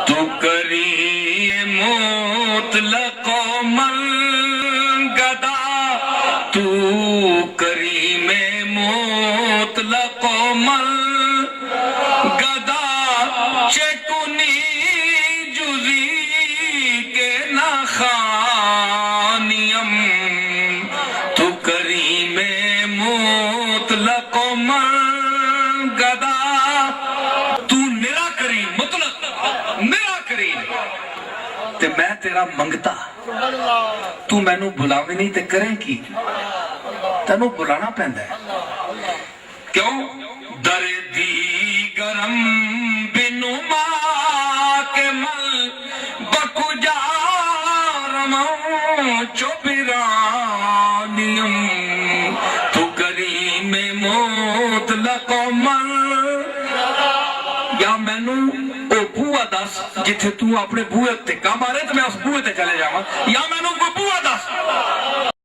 تو کریم مطلق من گدا تو کریم مطلق من گدا چکنی جزی کے نخانیم تو کریم مطلق من گدا تو نرا کریم مطلق نرا کریم تے میں تیرا منگتا تو مینوں بلاوے نہیں تے کریں کی تینوں بلانا پیندا ہے کیوں در دیگرم بنما کے مل بکو جارم چوبرانیم تو کریم مطلق من یا مینوں او بوہ دس جتھے تو اپنے بوئے تے کام آ رہے تو میں اس بوئے تے چلے جاواں یا مینوں